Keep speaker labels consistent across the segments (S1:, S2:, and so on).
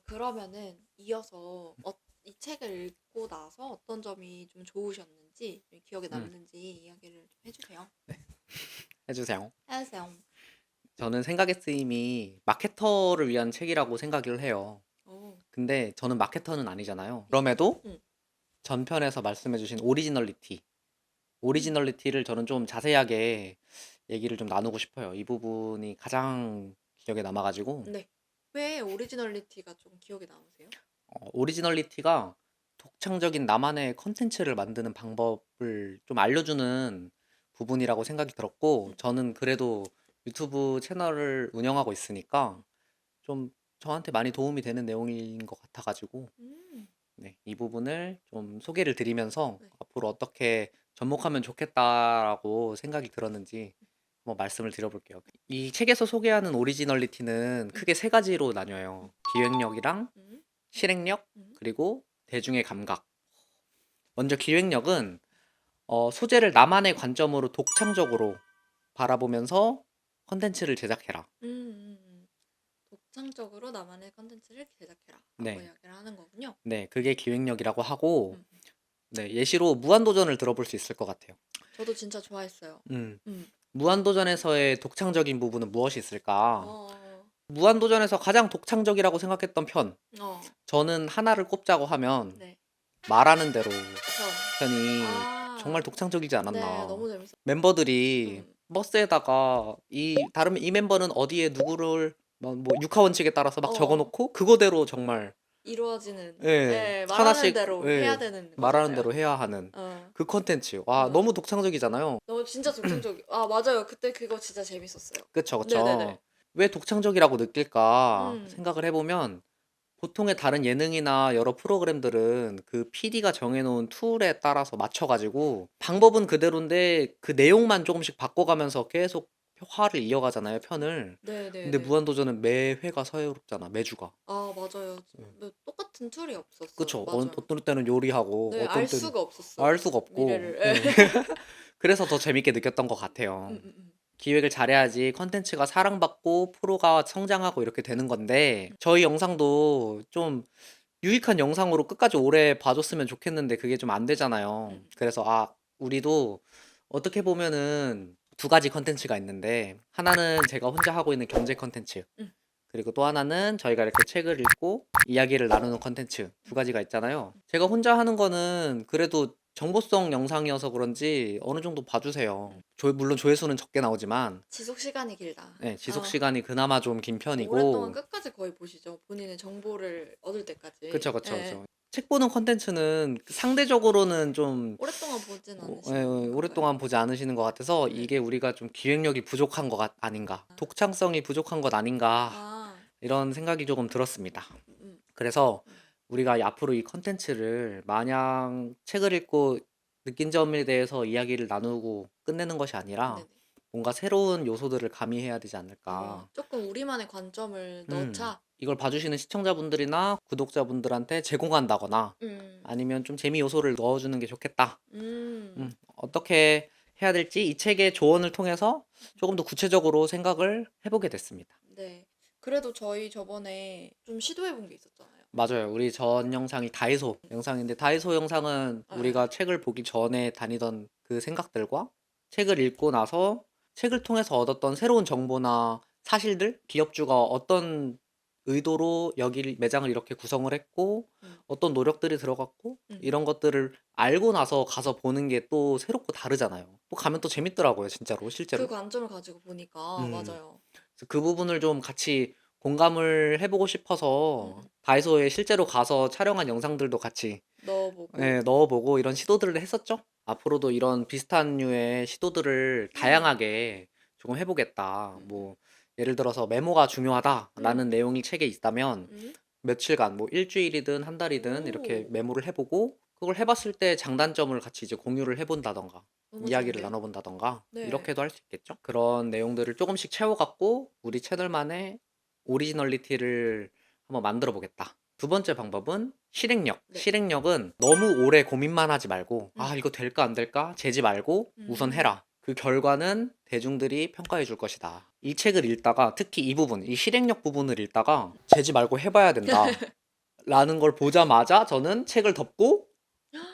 S1: 그러면은 이어서 이 책을 읽고 나서 어떤 점이 좀 좋으셨는지, 좀 기억에
S2: 음,
S1: 남는지 이야기를 좀 해주세요.
S2: 네, 해주세요.
S1: 해주세요.
S2: 저는 생각의 쓰임이 마케터를 위한 책이라고 생각을 해요.
S1: 오,
S2: 근데 저는 마케터는 아니잖아요.
S1: 네.
S2: 그럼에도
S1: 응.
S2: 전편에서 말씀해주신
S1: 음.
S2: 오리지널리티를 저는 좀 자세하게 얘기를 좀 나누고 싶어요. 이 부분이 가장 기억에 남아가지고,
S1: 네. 왜 오리지널리티가 좀 기억에 남으세요?
S2: 오리지널리티가 독창적인 나만의 컨텐츠를 만드는 방법을 좀 알려주는 부분이라고 생각이 들었고,
S1: 응.
S2: 저는 그래도 유튜브 채널을 운영하고 있으니까
S1: 응.
S2: 좀 저한테 많이 도움이 되는 내용인 것 같아가지고,
S1: 음.
S2: 네, 이 부분을 좀 소개를 드리면서
S1: 네.
S2: 앞으로 어떻게 접목하면 좋겠다라고 생각이 들었는지 한번 말씀을 드려볼게요. 이 책에서 소개하는 오리지널리티는
S1: 응.
S2: 크게 세 가지로
S1: 응.
S2: 나뉘어요. 기획력이랑
S1: 응.
S2: 실행력,
S1: 응.
S2: 그리고 대중의 감각. 먼저 기획력은 소재를 나만의 관점으로 독창적으로 바라보면서 컨텐츠를 제작해라.
S1: 음. 음. 독창적으로 나만의 컨텐츠를 제작해라 라고
S2: 네,
S1: 이야기를 하는 거군요.
S2: 네, 그게 기획력이라고 하고,
S1: 음.
S2: 네, 예시로 무한도전을 들어볼 수 있을 것 같아요.
S1: 저도 진짜 좋아했어요.
S2: 음,
S1: 음.
S2: 무한도전에서의 독창적인 부분은 무엇이
S1: 어.
S2: 있을까?
S1: 어.
S2: 무한도전에서 가장 독창적이라고 생각했던 편,
S1: 어.
S2: 저는 하나를 꼽자고 하면
S1: 네.
S2: 말하는 대로
S1: 편.
S2: 편이 정말
S1: 아.
S2: 독창적이지
S1: 네.
S2: 않았나.
S1: 너무 재밌었어요.
S2: 멤버들이
S1: 음.
S2: 버스에다가 이 멤버는 어디에 누구를 뭐 육하 원칙에 따라서 막
S1: 어.
S2: 적어놓고 그거대로 정말
S1: 이루어지는
S2: 예,
S1: 예, 말하는
S2: 하나씩
S1: 대로 해야
S2: 예,
S1: 되는 거
S2: 말하는
S1: 맞아요.
S2: 대로 해야 하는
S1: 어.
S2: 그 컨텐츠. 와,
S1: 어.
S2: 너무 독창적이잖아요.
S1: 너무 진짜 독창적. 아, 맞아요. 그때 그거 진짜 재밌었어요.
S2: 그쵸,
S1: 네네네.
S2: 그쵸. 왜 독창적이라고 느낄까
S1: 음.
S2: 생각을 해보면 보통의 다른 예능이나 여러 프로그램들은 그 PD가 정해놓은 툴에 따라서 맞춰가지고 방법은 그대로인데 그 내용만 조금씩 바꿔가면서 계속 화를 이어가잖아요, 편을. 근데
S1: 네네네.
S2: 무한도전은 매 회가 서유롭잖아, 매주가.
S1: 아, 맞아요.
S2: 음.
S1: 뭐 똑같은 툴이 없었어요.
S2: 그쵸.
S1: 맞아요.
S2: 어떤 때는 요리하고
S1: 네, 알
S2: 어떤 때는
S1: 수가
S2: 알
S1: 없었어요.
S2: 수가 없고.
S1: 미래를. 예.
S2: 예. 그래서 더 재밌게 느꼈던 것 같아요.
S1: 음.
S2: 기획을 잘해야지 컨텐츠가 사랑받고 프로가 성장하고 이렇게 되는 건데 저희 영상도 좀 유익한 영상으로 끝까지 오래 봐줬으면 좋겠는데 그게 좀 안 되잖아요.
S1: 음.
S2: 그래서 우리도 어떻게 보면은 두 가지 컨텐츠가 있는데 하나는 제가 혼자 하고 있는 경제 컨텐츠
S1: 음.
S2: 그리고 또 하나는 저희가 이렇게 책을 읽고 이야기를 나누는 컨텐츠 두 가지가 있잖아요. 제가 혼자 하는 거는 그래도 정보성 영상이어서 그런지 어느 정도 봐주세요.
S1: 음.
S2: 물론 조회수는 적게 나오지만
S1: 지속 시간이 길다.
S2: 네, 지속
S1: 어.
S2: 시간이 그나마 좀 긴
S1: 오랫동안
S2: 편이고
S1: 끝까지 거의 보시죠. 본인의 정보를 얻을
S2: 그쵸,
S1: 때까지.
S2: 그쵸,
S1: 예.
S2: 그쵸. 책 보는 컨텐츠는 상대적으로는 좀
S1: 오랫동안 보진
S2: 예,
S1: 않으시는 건가요?
S2: 오랫동안 보지 않으시는 것 같아서
S1: 네.
S2: 이게 우리가 좀 기획력이 부족한 아닌가,
S1: 아.
S2: 독창성이 부족한 것 아닌가
S1: 아.
S2: 이런 생각이 조금 들었습니다.
S1: 음.
S2: 그래서
S1: 음.
S2: 우리가 앞으로 이 컨텐츠를 마냥 책을 읽고 느낀 점에 대해서 이야기를 나누고 끝내는 것이 아니라
S1: 네네.
S2: 뭔가 새로운 요소들을 가미해야 되지 않을까.
S1: 조금 우리만의 관점을
S2: 음,
S1: 넣자.
S2: 이걸 봐주시는 시청자분들이나 구독자분들한테 제공한다거나
S1: 음.
S2: 아니면 좀 재미 요소를 넣어주는 게 좋겠다.
S1: 음.
S2: 어떻게 해야 될지 이 책의 조언을 통해서 조금 더 구체적으로 생각을 해보게 됐습니다.
S1: 네. 그래도 저희 저번에 좀 시도해 본 게 있었잖아요.
S2: 맞아요. 우리 전 영상이 다이소 영상인데 다이소 영상은
S1: 예.
S2: 우리가 책을 보기 전에 다니던 그 생각들과 책을 읽고 나서 책을 통해서 얻었던 새로운 정보나 사실들, 기업주가 어떤 의도로 여기 매장을 이렇게 구성을 했고
S1: 음.
S2: 어떤 노력들이 들어갔고
S1: 음.
S2: 이런 것들을 알고 나서 가서 보는 게 또 새롭고 다르잖아요. 또 가면 또 재밌더라고요, 진짜로,
S1: 그
S2: 실제로.
S1: 관점을 가지고 보니까
S2: 음.
S1: 맞아요.
S2: 그래서 그 부분을 좀 같이 공감을 해보고 싶어서
S1: 음음.
S2: 다이소에 실제로 가서 촬영한 영상들도 같이
S1: 넣어보고.
S2: 예, 넣어보고 이런 시도들을 했었죠. 앞으로도 이런 비슷한 류의 시도들을
S1: 음.
S2: 다양하게 조금 해보겠다.
S1: 음음.
S2: 뭐 예를 들어서 메모가 중요하다라는
S1: 음.
S2: 내용이 책에 있다면
S1: 음.
S2: 며칠간 뭐 일주일이든 한 달이든 이렇게
S1: 오.
S2: 메모를 해보고 그걸 해봤을 때 장단점을 같이 이제 공유를 해본다던가
S1: 너무
S2: 이야기를
S1: 좋은데요?
S2: 나눠본다던가
S1: 네.
S2: 이렇게도 할 수 있겠죠. 그런 내용들을 조금씩 채워갖고 우리 채널만의 오리지널리티를 한번 만들어 보겠다. 두 번째 방법은 실행력.
S1: 네.
S2: 실행력은 너무 오래 고민만 하지 말고
S1: 음.
S2: 이거 될까 안 될까 재지 말고 우선
S1: 음.
S2: 해라. 그 결과는 대중들이 평가해 줄 것이다. 이 책을 읽다가 특히 이 부분, 이 실행력 부분을 읽다가 재지 말고 해봐야 된다. 라는 걸 보자마자 저는 책을 덮고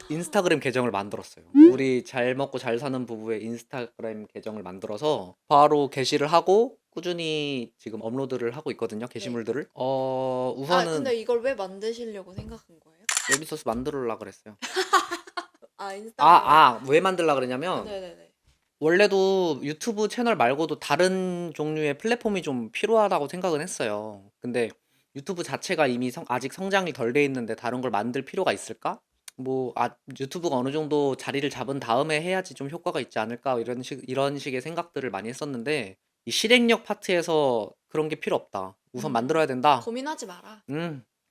S2: 인스타그램 계정을 만들었어요. 우리 잘 먹고 잘 사는 부부의 인스타그램 계정을 만들어서 바로 게시를 하고 꾸준히 지금 업로드를 하고 있거든요.
S1: 네.
S2: 게시물들을.
S1: 아,
S2: 우선은
S1: 근데 이걸 왜 만드시려고 생각한 거예요?
S2: 웹소스 만들으려고 그랬어요.
S1: 아, 인스타그램.
S2: 왜 만들려고 그랬냐면
S1: 네네네.
S2: 원래도 유튜브 채널 말고도 다른 종류의 플랫폼이 좀 필요하다고 생각은 했어요. 근데 유튜브 자체가 이미 아직 성장이 덜 돼 있는데 다른 걸 만들 필요가 있을까? 유튜브가 어느 정도 자리를 잡은 다음에 해야지 좀 효과가 있지 않을까? 이런 식의 생각들을 많이 했었는데 이 실행력 파트에서 그런 게 필요 없다. 우선 만들어야 된다.
S1: 고민하지 마라.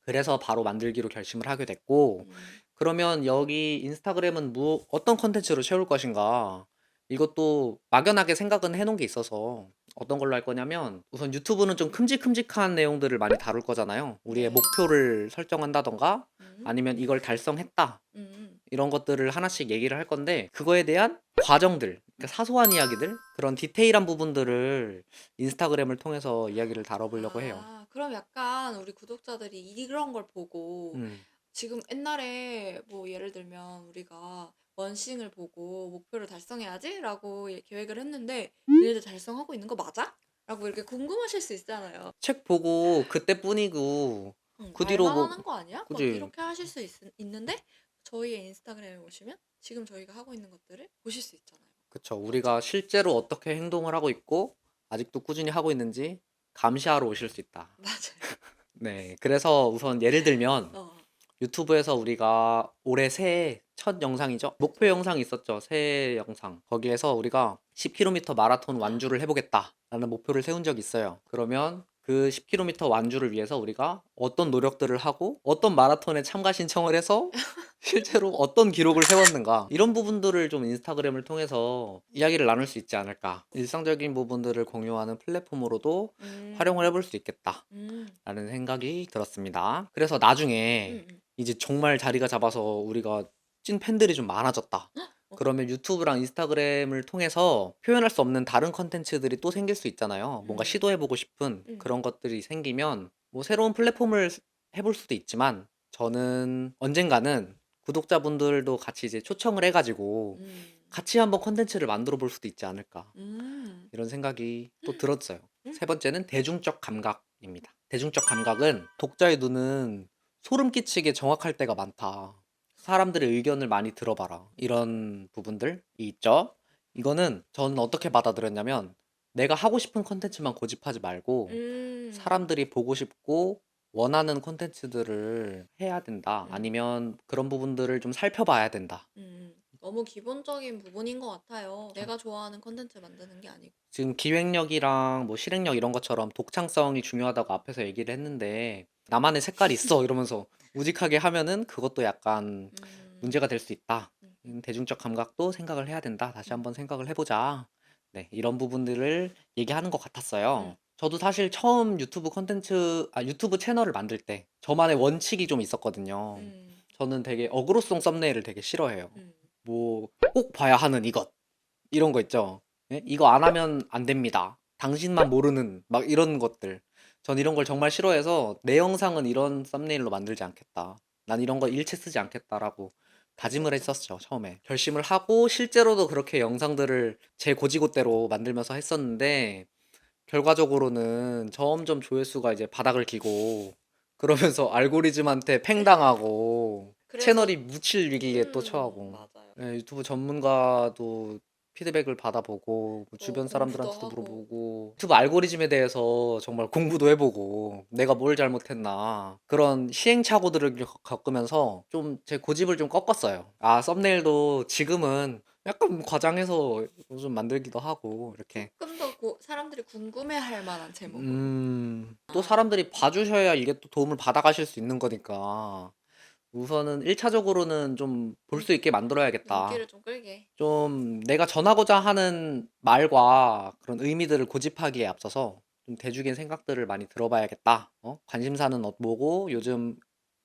S2: 그래서 바로 만들기로 결심을 하게 됐고,
S1: 음.
S2: 그러면 여기 인스타그램은 어떤 컨텐츠로 채울 것인가? 이것도 막연하게 생각은 해놓은 게 있어서 어떤 걸로 할 거냐면 우선 유튜브는 좀 큼직큼직한 내용들을 많이 다룰 거잖아요. 우리의
S1: 네.
S2: 목표를 설정한다던가
S1: 음.
S2: 아니면 이걸 달성했다.
S1: 음.
S2: 이런 것들을 하나씩 얘기를 할 건데 그거에 대한 과정들, 그러니까 사소한 이야기들, 그런 디테일한 부분들을 인스타그램을 통해서 이야기를 다뤄보려고 해요.
S1: 아, 그럼 약간 우리 구독자들이 이런 걸 보고
S2: 음.
S1: 지금 옛날에 뭐 예를 들면 우리가 원싱을 보고 목표를 달성해야지 라고 계획을 했는데 얘네들 달성하고 있는 거 맞아? 라고 이렇게 궁금하실 수 있잖아요.
S2: 책 보고 그때뿐이고 그 뒤로
S1: 말만
S2: 뭐
S1: 하는 거 아니야? 막
S2: 그지?
S1: 이렇게 하실 수 있는데 저희의 인스타그램에 오시면 지금 저희가 하고 있는 것들을 보실 수 있잖아요.
S2: 그쵸. 우리가 실제로 어떻게 행동을 하고 있고 아직도 꾸준히 하고 있는지 감시하러 오실 수 있다.
S1: 맞아요.
S2: 네. 그래서 우선 예를 들면
S1: 어.
S2: 유튜브에서 우리가 올해 새해 첫 영상이죠. 목표 영상이 있었죠. 새해 영상. 거기에서 우리가 10km 마라톤 완주를 해보겠다라는 목표를 세운 적이 있어요. 그러면 그 10km 완주를 위해서 우리가 어떤 노력들을 하고 어떤 마라톤에 참가 신청을 해서 실제로 어떤 기록을 세웠는가 이런 부분들을 좀 인스타그램을 통해서 이야기를 나눌 수 있지 않을까. 일상적인 부분들을 공유하는 플랫폼으로도 활용을 해볼 수 있겠다라는 생각이 들었습니다. 그래서 나중에 이제 정말 자리가 잡아서 우리가 찐 팬들이 좀 많아졌다. 그러면 유튜브랑 인스타그램을 통해서 표현할 수 없는 다른 컨텐츠들이 또 생길 수 있잖아요. 뭔가 시도해보고 싶은 그런 것들이 생기면 뭐 새로운 플랫폼을 해볼 수도 있지만 저는 언젠가는 구독자분들도 같이 이제 초청을 해가지고 같이 한번 컨텐츠를 만들어 볼 수도 있지 않을까. 이런 생각이 또 들었어요. 세 번째는 대중적 감각입니다. 대중적 감각은 독자의 눈은 소름 끼치게 정확할 때가 많다. 사람들의 의견을 많이 들어봐라. 이런 부분들이 있죠. 이거는 저는 어떻게 받아들였냐면 내가 하고 싶은 컨텐츠만 고집하지 말고 사람들이 보고 싶고 원하는 콘텐츠들을 해야 된다. 아니면 그런 부분들을 좀 살펴봐야 된다.
S1: 너무 기본적인 부분인 것 같아요. 내가 좋아하는 컨텐츠 만드는 게 아니고.
S2: 지금 기획력이랑 뭐 실행력 이런 것처럼 독창성이 중요하다고 앞에서 얘기를 했는데 나만의 색깔이 있어 이러면서 우직하게 하면은 그것도 약간 문제가 될 수 있다. 대중적 감각도 생각을 해야 된다. 다시 한번 생각을 해보자. 네, 이런 부분들을 얘기하는 것 같았어요. 저도 사실 처음 유튜브 채널을 만들 때 저만의 원칙이 좀 있었거든요. 저는 되게 어그로송 썸네일을 되게 싫어해요. 뭐 꼭 봐야 하는 이것 이런 거 있죠. 예? 이거 안 하면 안 됩니다. 당신만 모르는 막 이런 것들. 전 이런 걸 정말 싫어해서 내 영상은 이런 썸네일로 만들지 않겠다. 난 이런 거 일체 쓰지 않겠다라고 다짐을 했었죠, 처음에. 결심을 하고 실제로도 그렇게 영상들을 제 고지고대로 만들면서 했었는데 결과적으로는 점점 조회수가 이제 바닥을 기고 그러면서 알고리즘한테 팽당하고
S1: 그래서
S2: 채널이 묻힐 위기에 또 처하고
S1: 맞아요.
S2: 예, 유튜브 전문가도 피드백을 받아보고 뭐 주변
S1: 공부도
S2: 사람들한테도
S1: 하고.
S2: 물어보고 유튜브 알고리즘에 대해서 정말 공부도 해보고 내가 뭘 잘못했나 그런 시행착오들을 겪으면서 좀 제 고집을 좀 꺾었어요. 썸네일도 지금은 약간 과장해서 좀 만들기도 하고 이렇게
S1: 조금 더 사람들이 궁금해할 만한 제목으로.
S2: 또 사람들이 봐주셔야 이게 또 도움을 받아가실 수 있는 거니까 우선은 1차적으로는 좀 볼 수 있게 만들어야겠다.
S1: 인기를 좀 끌게.
S2: 좀 내가 전하고자 하는 말과 그런 의미들을 고집하기에 앞서서 좀 대중의 생각들을 많이 들어봐야겠다. 관심사는 뭐고 요즘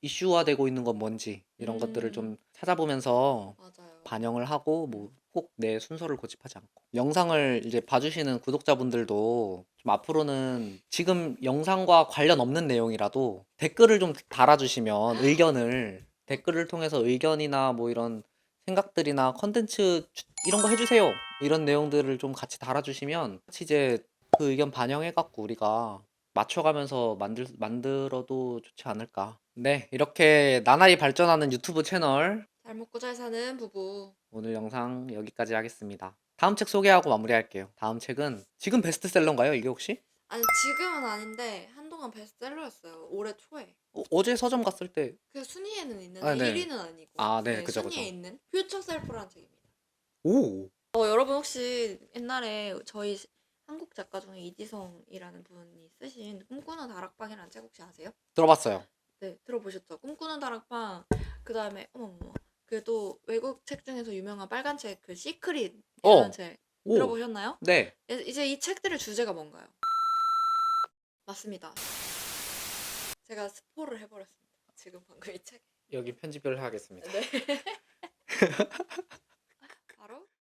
S2: 이슈화되고 있는 건 뭔지 이런 것들을 좀 찾아보면서
S1: 맞아요.
S2: 반영을 하고 뭐 꼭 내 순서를 고집하지 않고. 영상을 이제 봐주시는 구독자분들도 좀 앞으로는 지금 영상과 관련 없는 내용이라도 댓글을 좀 달아주시면 댓글을 통해서 의견이나 뭐 이런 생각들이나 컨텐츠 이런 거 해주세요. 이런 내용들을 좀 같이 달아주시면 같이 이제 그 의견 반영해갖고 우리가 맞춰가면서 만들어도 좋지 않을까. 네, 이렇게 나날이 발전하는 유튜브 채널
S1: 잘 먹고 잘 사는 부부.
S2: 오늘 영상 여기까지 하겠습니다. 다음 책 소개하고 마무리할게요. 다음 책은 지금 베스트셀러인가요? 이게 혹시?
S1: 아니 지금은 아닌데 한동안 베스트셀러였어요. 올해 초에.
S2: 어제 서점 갔을 때
S1: 그 순위에는 있는데
S2: 아, 네.
S1: 1위는 아니고.
S2: 아, 네,
S1: 네,
S2: 그죠,
S1: 순위에
S2: 그죠.
S1: 있는 퓨처 셀프라는 책입니다.
S2: 오,
S1: 여러분 혹시 옛날에 저희 한국 작가 중에 이지성이라는 분이 쓰신 꿈꾸는 다락방이라는 책 혹시 아세요?
S2: 들어봤어요.
S1: 네, 들어보셨죠? 꿈꾸는 다락방. 그다음에 어머머머. 그 또 외국 책 중에서 유명한 빨간 책 그 시크릿이라는
S2: 어,
S1: 책
S2: 오,
S1: 들어보셨나요?
S2: 네.
S1: 이제 이 책들의 주제가 뭔가요? 맞습니다. 제가 스포를 해버렸습니다. 지금 방금 이 책.
S2: 여기 편집을 하겠습니다.
S1: 네.